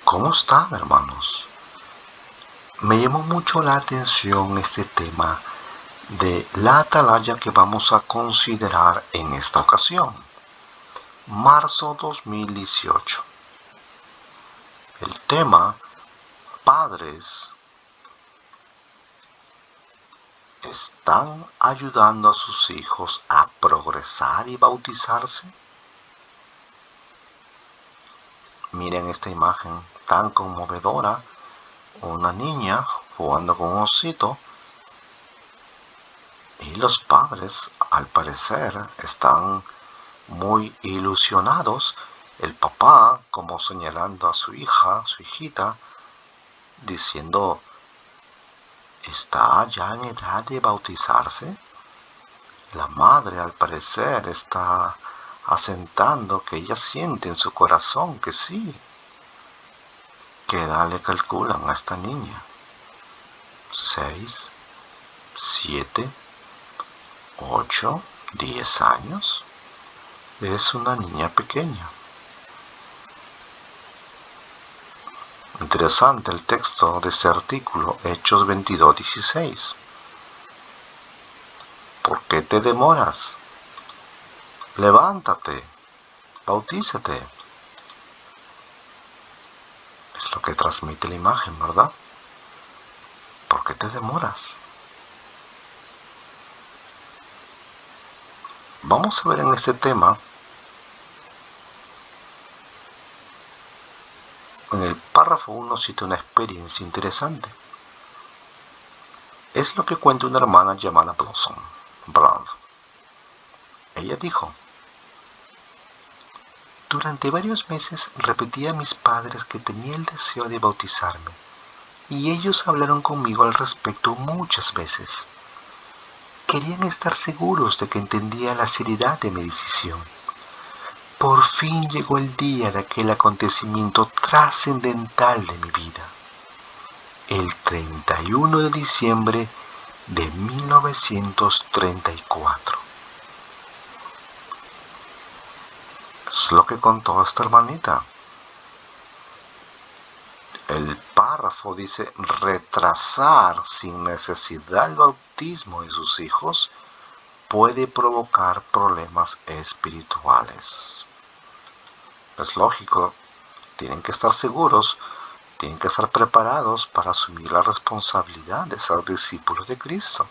¿Cómo están, hermanos? Me llamó mucho la atención este tema de la atalaya que vamos a considerar en esta ocasión. Marzo 2018. El tema: padres están ayudando a sus hijos a progresar y bautizarse. Miren esta imagen tan conmovedora, una niña jugando con un osito, y los padres al parecer están muy ilusionados. El papá como señalando a su hija, su hijita, diciendo: ¿está ya en edad de bautizarse? La madre al parecer está asentando que ella siente en su corazón que sí. ¿Qué edad le calculan a esta niña? 6, 7, 8, 10 años. Es una niña pequeña. Interesante el texto de este artículo, Hechos 22:16. ¿Por qué te demoras? Levántate, bautízate. Es lo que transmite la imagen, ¿verdad? ¿Por qué te demoras? Vamos a ver en este tema, en el párrafo 1 cita una experiencia interesante. Es lo que cuenta una hermana llamada Brown. Ella dijo: durante varios meses repetí a mis padres que tenía el deseo de bautizarme, y ellos hablaron conmigo al respecto muchas veces. Querían estar seguros de que entendía la seriedad de mi decisión. Por fin llegó el día de aquel acontecimiento trascendental de mi vida. El 31 de diciembre de 1934. Es lo que contó esta hermanita. El párrafo dice: retrasar sin necesidad el bautismo de sus hijos puede provocar problemas espirituales. Es lógico, tienen que estar seguros, tienen que estar preparados para asumir la responsabilidad de ser discípulos de Cristo.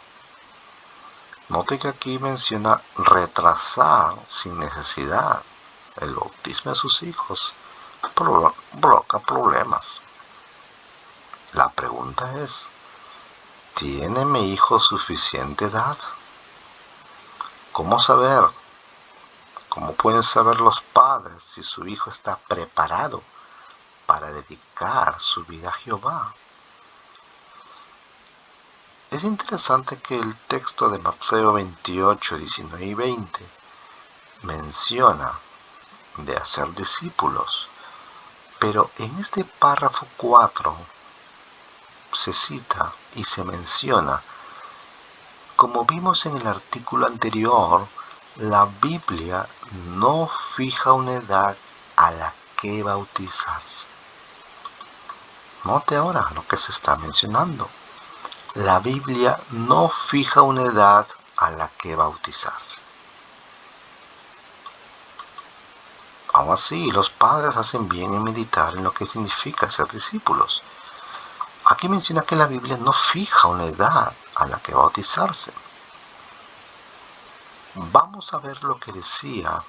Note que aquí menciona retrasar sin necesidad el bautismo de sus hijos. Provoca problemas. La pregunta es: ¿tiene mi hijo suficiente edad? ¿Cómo saber? ¿Cómo pueden saber los padres si su hijo está preparado para dedicar su vida a Jehová? Es interesante que el texto de Mateo 28, 19 y 20 menciona de hacer discípulos, pero en este párrafo 4 se cita y se menciona, como vimos en el artículo anterior, la Biblia no fija una edad a la que bautizarse. Note ahora lo que se está mencionando. La Biblia no fija una edad a la que bautizarse. Aún así, los padres hacen bien en meditar en lo que significa ser discípulos. Aquí menciona que la Biblia no fija una edad a la que bautizarse. Vamos a ver lo que decía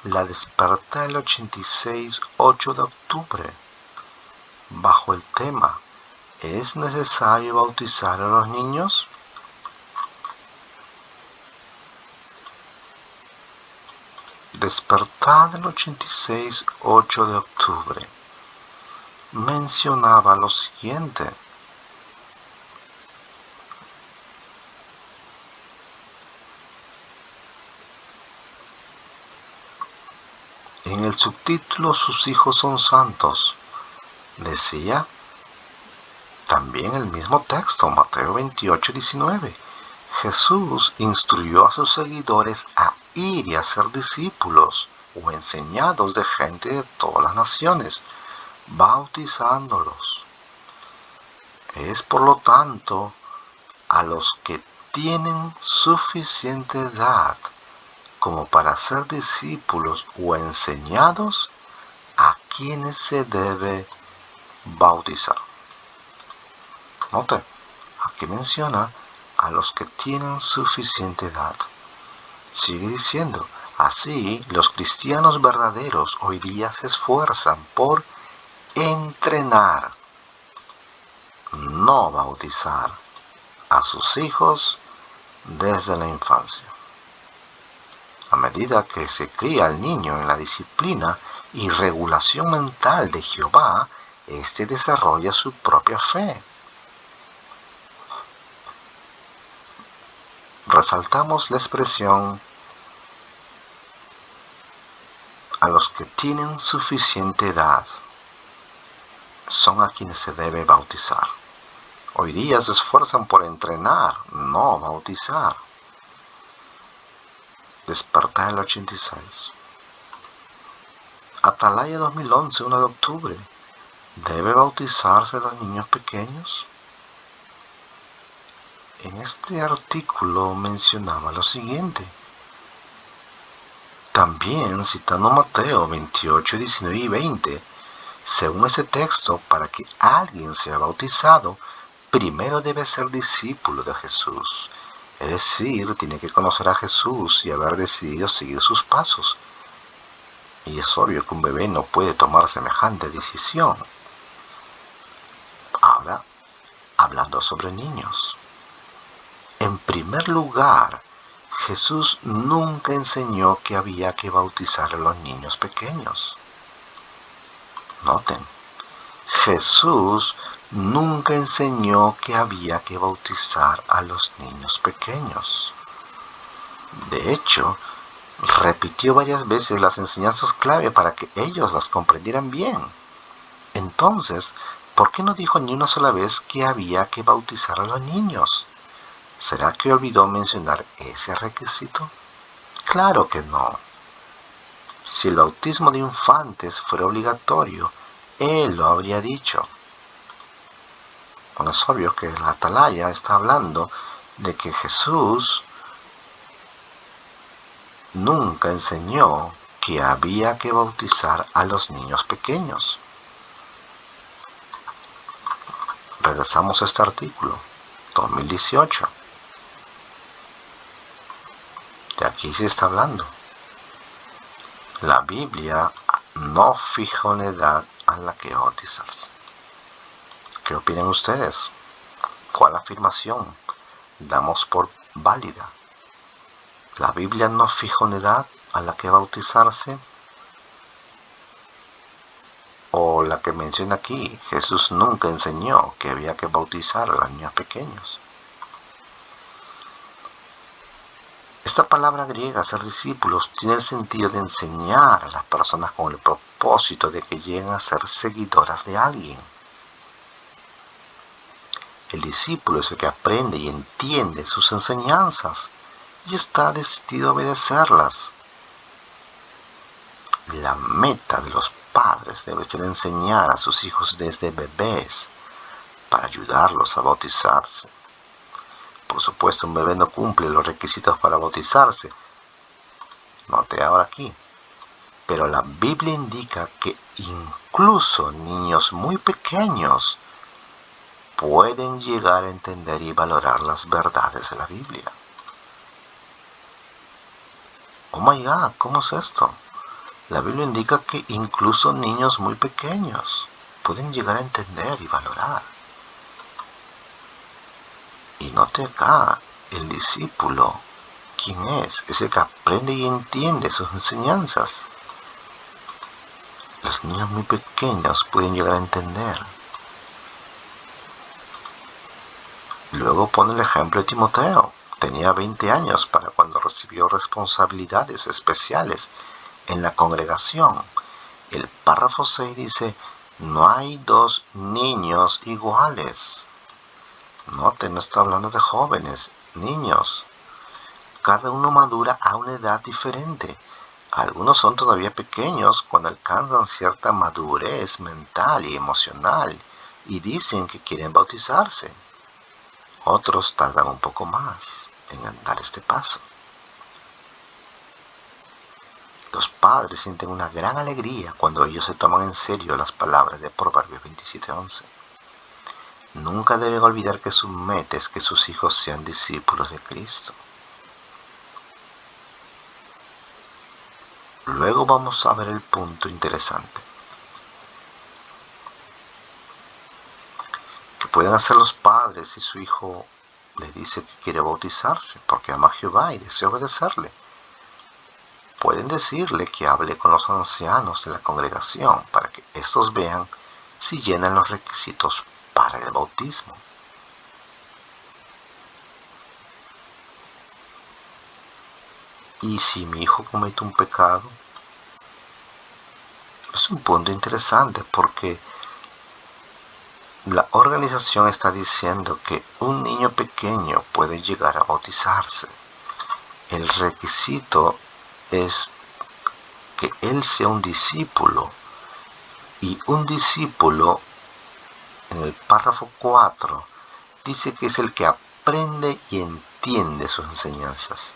la Despertar del 86, 8 de octubre, bajo el tema: ¿es necesario bautizar a los niños? Despertar del 86, 8 de octubre mencionaba lo siguiente: en el subtítulo "Sus hijos son santos", decía también el mismo texto, Mateo 28:19. Jesús instruyó a sus seguidores a ir y a ser discípulos o enseñados de gente de todas las naciones, bautizándolos. Es por lo tanto a los que tienen suficiente edad como para ser discípulos o enseñados a quienes se debe bautizar. Note, aquí menciona a los que tienen suficiente edad. Sigue diciendo, así los cristianos verdaderos hoy día se esfuerzan por entrenar, no bautizar, a sus hijos desde la infancia. A medida que se cría al niño en la disciplina y regulación mental de Jehová, éste desarrolla su propia fe. Resaltamos la expresión a los que tienen suficiente edad, son a quienes se debe bautizar. Hoy día se esfuerzan por entrenar, no bautizar. Despertar el 86. Atalaya 2011, 1 de octubre. ¿Debe bautizarse los niños pequeños? En este artículo mencionaba lo siguiente. También citando Mateo 28, 19 y 20, según ese texto, para que alguien sea bautizado, primero debe ser discípulo de Jesús. Es decir, tiene que conocer a Jesús y haber decidido seguir sus pasos. Y es obvio que un bebé no puede tomar semejante decisión. Ahora, hablando sobre niños. En primer lugar, Jesús nunca enseñó que había que bautizar a los niños pequeños. Noten, Jesús nunca enseñó que había que bautizar a los niños pequeños. De hecho, repitió varias veces las enseñanzas clave para que ellos las comprendieran bien. Entonces, ¿por qué no dijo ni una sola vez que había que bautizar a los niños? ¿Será que olvidó mencionar ese requisito? Claro que no. Si el bautismo de infantes fuera obligatorio, Él lo habría dicho. Bueno, es obvio que la Atalaya está hablando de que Jesús nunca enseñó que había que bautizar a los niños pequeños. Regresamos a este artículo, 2018. De aquí se está hablando. La Biblia no fija una edad a la que bautizarse. ¿Qué opinan ustedes? ¿Cuál afirmación damos por válida? ¿La Biblia no fija una edad a la que bautizarse? O la que menciona aquí, Jesús nunca enseñó que había que bautizar a los niños pequeños. Esta palabra griega, ser discípulos, tiene el sentido de enseñar a las personas con el propósito de que lleguen a ser seguidoras de alguien. El discípulo es el que aprende y entiende sus enseñanzas y está decidido a obedecerlas. La meta de los padres debe ser enseñar a sus hijos desde bebés para ayudarlos a bautizarse. Por supuesto, un bebé no cumple los requisitos para bautizarse. Note ahora aquí. Pero la Biblia indica que incluso niños muy pequeños pueden llegar a entender y valorar las verdades de la Biblia. Oh my God, ¿cómo es esto? La Biblia indica que incluso niños muy pequeños pueden llegar a entender y valorar. Y note acá, el discípulo, ¿quién es? Es el que aprende y entiende sus enseñanzas. Los niños muy pequeños pueden llegar a entender. Luego pone el ejemplo de Timoteo. Tenía 20 años para cuando recibió responsabilidades especiales en la congregación. El párrafo 6 dice, no hay dos niños iguales. Note, no está hablando de jóvenes, niños. Cada uno madura a una edad diferente. Algunos son todavía pequeños cuando alcanzan cierta madurez mental y emocional y dicen que quieren bautizarse. Otros tardan un poco más en dar este paso. Los padres sienten una gran alegría cuando ellos se toman en serio las palabras de Proverbios 27:11. Nunca deben olvidar que su meta es que sus hijos sean discípulos de Cristo. Luego vamos a ver el punto interesante. ¿Qué pueden hacer los padres si su hijo les dice que quiere bautizarse porque ama a Jehová y desea obedecerle? Pueden decirle que hable con los ancianos de la congregación para que estos vean si llenan los requisitos para el bautismo. ¿Y si mi hijo comete un pecado? Es un punto interesante porque la organización está diciendo que un niño pequeño puede llegar a bautizarse. El requisito es que él sea un discípulo, y un discípulo en el párrafo 4 dice que es el que aprende y entiende sus enseñanzas.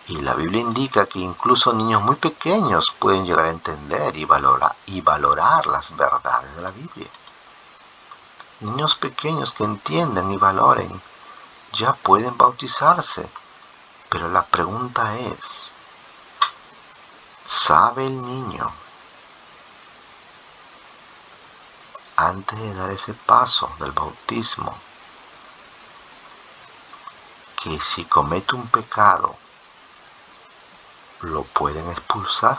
Y la Biblia indica que incluso niños muy pequeños pueden llegar a entender y valorar las verdades de la Biblia. Niños pequeños que entiendan y valoren ya pueden bautizarse, pero la pregunta es, ¿sabe el niño antes de dar ese paso del bautismo que si comete un pecado lo pueden expulsar?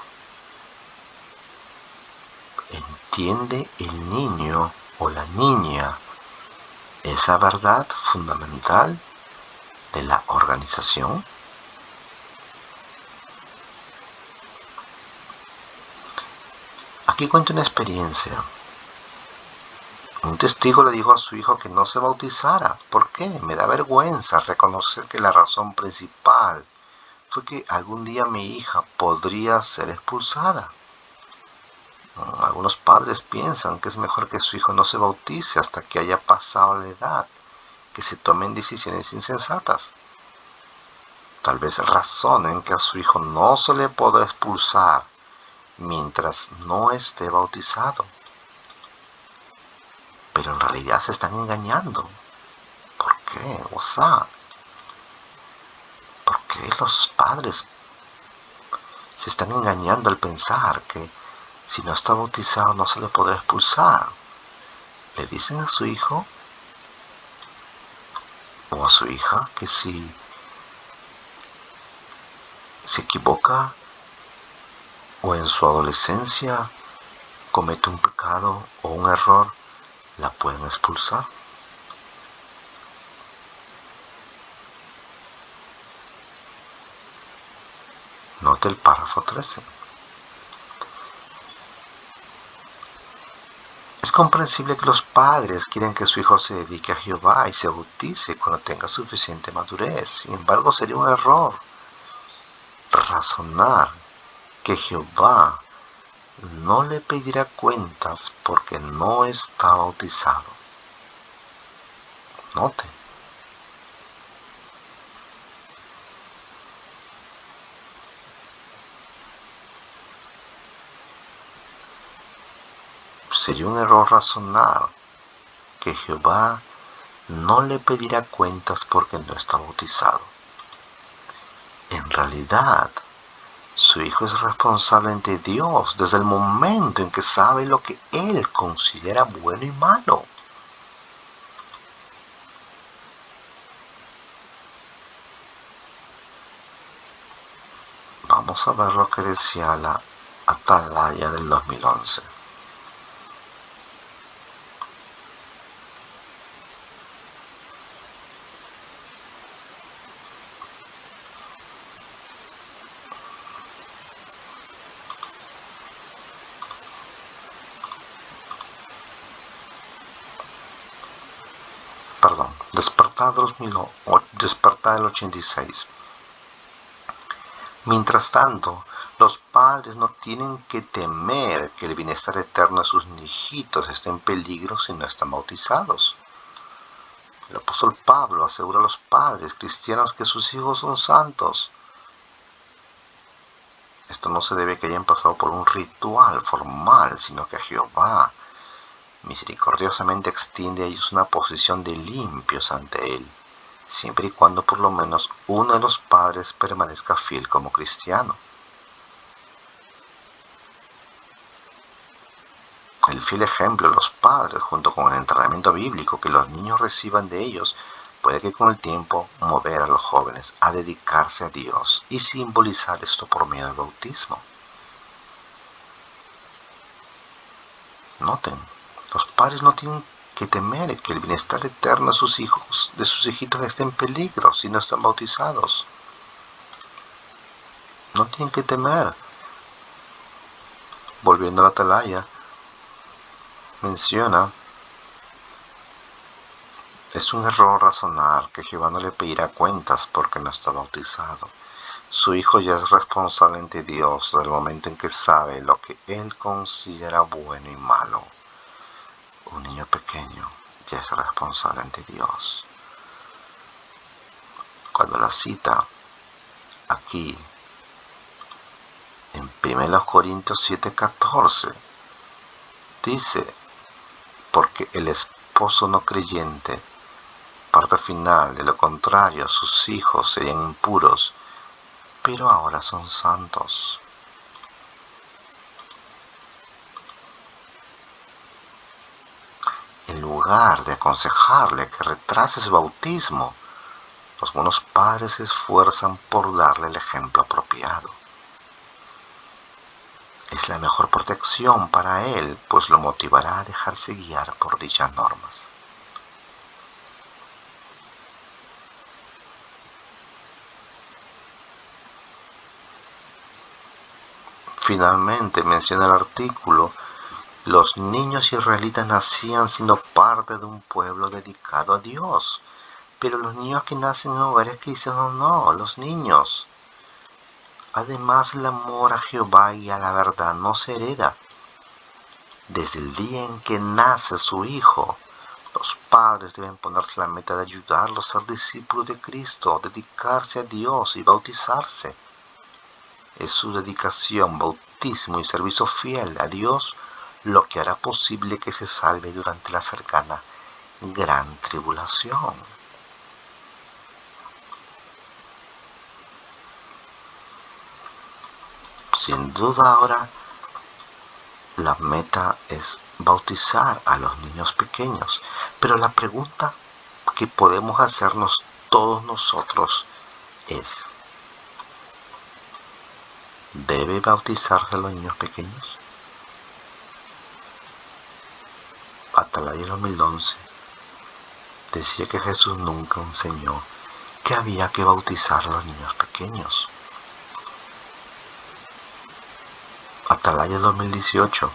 ¿Entiende el niño o la niña esa verdad fundamental de la organización? Aquí cuento una experiencia. Un testigo le dijo a su hijo que no se bautizara. ¿Por qué? Me da vergüenza reconocer que la razón principal fue que algún día mi hija podría ser expulsada. Algunos padres piensan que es mejor que su hijo no se bautice hasta que haya pasado la edad, que se tomen decisiones insensatas. Tal vez razonen que a su hijo no se le podrá expulsar mientras no esté bautizado. Pero en realidad se están engañando. ¿Por qué? O sea, ¿por qué los padres se están engañando al pensar que si no está bautizado no se le podrá expulsar? Le dicen a su hijo o a su hija que si se equivoca o en su adolescencia comete un pecado o un error, la pueden expulsar. Note el párrafo 13. Es comprensible que los padres quieran que su hijo se dedique a Jehová y se bautice cuando tenga suficiente madurez. Sin embargo, sería un error razonar que Jehová no le pedirá cuentas porque no está bautizado. Note. Sería un error razonar que Jehová no le pedirá cuentas porque no está bautizado. En realidad, su hijo es responsable ante Dios desde el momento en que sabe lo que él considera bueno y malo. Vamos a ver lo que decía la Atalaya del 2011. Despertar del 86. Mientras tanto, los padres no tienen que temer que el bienestar eterno de sus hijitos esté en peligro si no están bautizados. El apóstol Pablo asegura a los padres cristianos que sus hijos son santos. Esto no se debe a que hayan pasado por un ritual formal, sino que Jehová misericordiosamente extiende a ellos una posición de limpios ante Él, siempre y cuando por lo menos uno de los padres permanezca fiel como cristiano. El fiel ejemplo de los padres, junto con el entrenamiento bíblico que los niños reciban de ellos, puede que con el tiempo mover a los jóvenes a dedicarse a Dios y simbolizar esto por medio del bautismo. Noten, los padres no tienen que temer que el bienestar eterno de sus hijitos esté en peligro si no están bautizados. No tienen que temer. Volviendo a la atalaya, menciona: es un error razonar que Jehová no le pedirá cuentas porque no está bautizado. Su hijo ya es responsable ante Dios desde el momento en que sabe lo que él considera bueno y malo. Un niño pequeño ya es responsable ante Dios. Cuando la cita aquí en 1 Corintios 7:14 dice: porque el esposo no creyente, parte final, de lo contrario, sus hijos serían impuros, pero ahora son santos. En lugar de aconsejarle que retrase su bautismo, los buenos padres se esfuerzan por darle el ejemplo apropiado. Es la mejor protección para él, pues lo motivará a dejarse guiar por dichas normas. Finalmente menciona el artículo: los niños israelitas nacían siendo parte de un pueblo dedicado a Dios, pero los niños que nacen en hogares cristianos no, los niños. Además, el amor a Jehová y a la verdad no se hereda. Desde el día en que nace su hijo, los padres deben ponerse la meta de ayudarlos a ser discípulos de Cristo, dedicarse a Dios y bautizarse. Es su dedicación, bautismo y servicio fiel a Dios lo que hará posible que se salve durante la cercana gran tribulación. Sin duda ahora la meta es bautizar a los niños pequeños, pero la pregunta que podemos hacernos todos nosotros es: ¿debe bautizarse a los niños pequeños? Atalaya 2011 decía que Jesús nunca enseñó que había que bautizar a los niños pequeños. Atalaya 2018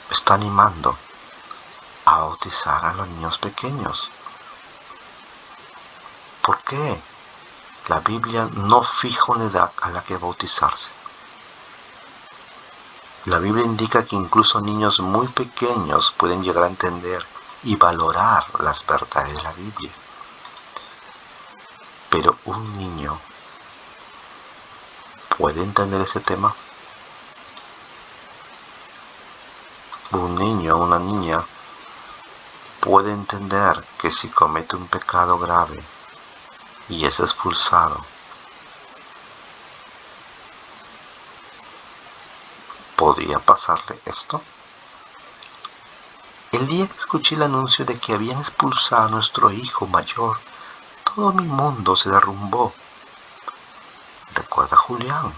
está animando a bautizar a los niños pequeños. ¿Por qué? La Biblia no fija una edad a la que bautizarse. La Biblia indica que incluso niños muy pequeños pueden llegar a entender y valorar las verdades de la Biblia. Pero un niño puede entender ese tema. Un niño o una niña puede entender que si comete un pecado grave y es expulsado, ¿podría pasarle esto? El día que escuché el anuncio de que habían expulsado a nuestro hijo mayor, todo mi mundo se derrumbó. Recuerda Julián.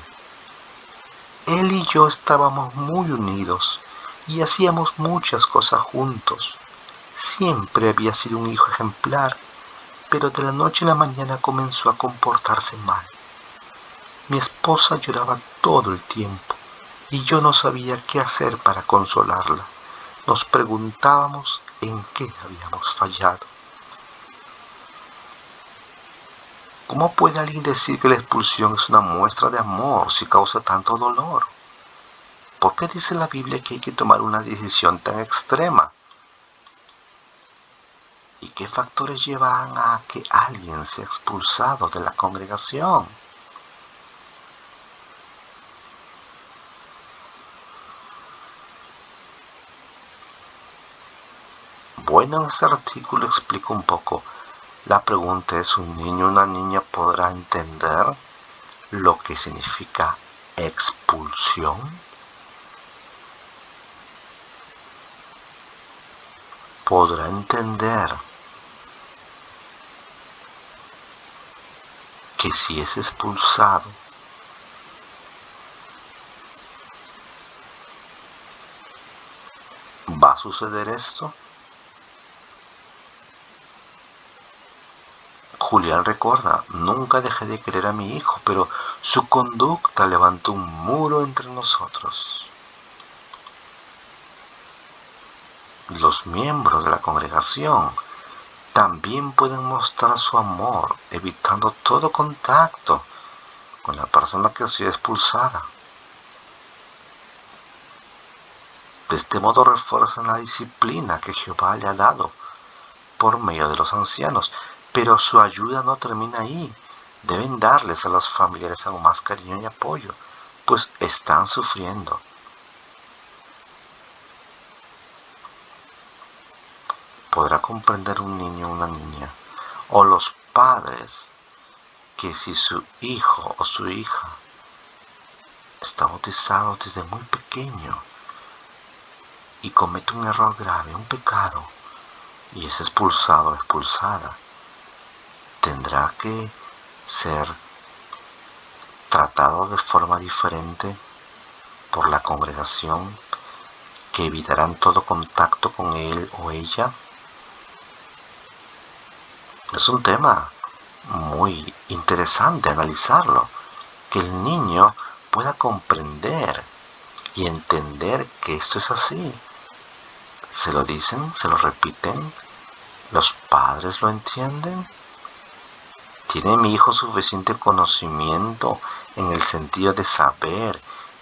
Él y yo estábamos muy unidos y hacíamos muchas cosas juntos. Siempre había sido un hijo ejemplar, pero de la noche a la mañana comenzó a comportarse mal. Mi esposa lloraba todo el tiempo y yo no sabía qué hacer para consolarla. Nos preguntábamos en qué habíamos fallado. ¿Cómo puede alguien decir que la expulsión es una muestra de amor si causa tanto dolor? ¿Por qué dice la Biblia que hay que tomar una decisión tan extrema? ¿Y qué factores llevan a que alguien sea expulsado de la congregación? Bueno, en este artículo explico un poco. La pregunta es, ¿un niño o una niña podrá entender lo que significa expulsión? ¿Podrá entender que si es expulsado, va a suceder esto? Julián recuerda, nunca dejé de querer a mi hijo, pero su conducta levantó un muro entre nosotros. Los miembros de la congregación también pueden mostrar su amor, evitando todo contacto con la persona que ha sido expulsada. De este modo refuerzan la disciplina que Jehová le ha dado por medio de los ancianos, pero su ayuda no termina ahí. Deben darles a los familiares aún más cariño y apoyo, pues están sufriendo. ¿Podrá comprender un niño o una niña, o los padres, que si su hijo o su hija está bautizado desde muy pequeño y comete un error grave, un pecado, y es expulsado o expulsada, tendrá que ser tratado de forma diferente por la congregación, que evitarán todo contacto con él o ella? Es un tema muy interesante analizarlo, que el niño pueda comprender y entender que esto es así. Se lo dicen, se lo repiten, los padres lo entienden. ¿Tiene mi hijo suficiente conocimiento en el sentido de saber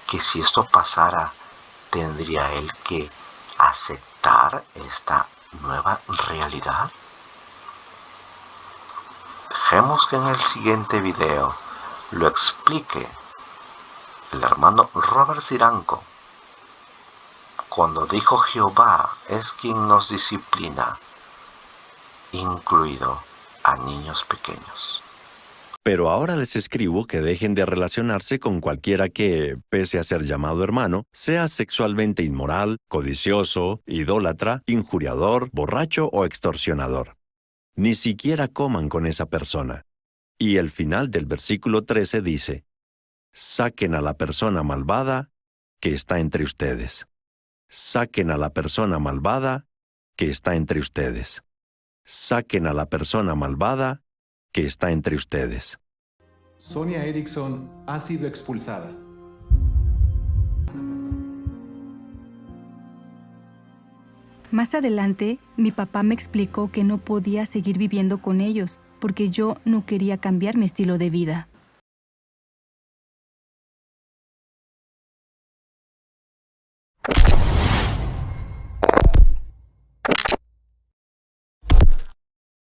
que si esto pasara, tendría él que aceptar esta nueva realidad? Dejemos que en el siguiente video lo explique el hermano Robert Siranco, cuando dijo Jehová es quien nos disciplina, incluido a niños pequeños. Pero ahora les escribo que dejen de relacionarse con cualquiera que, pese a ser llamado hermano, sea sexualmente inmoral, codicioso, idólatra, injuriador, borracho o extorsionador. Ni siquiera coman con esa persona. Y el final del versículo 13 dice, saquen a la persona malvada que está entre ustedes. Saquen a la persona malvada que está entre ustedes. Saquen a la persona malvada que está entre ustedes. Sonia Erickson ha sido expulsada. Más adelante, mi papá me explicó que no podía seguir viviendo con ellos porque yo no quería cambiar mi estilo de vida.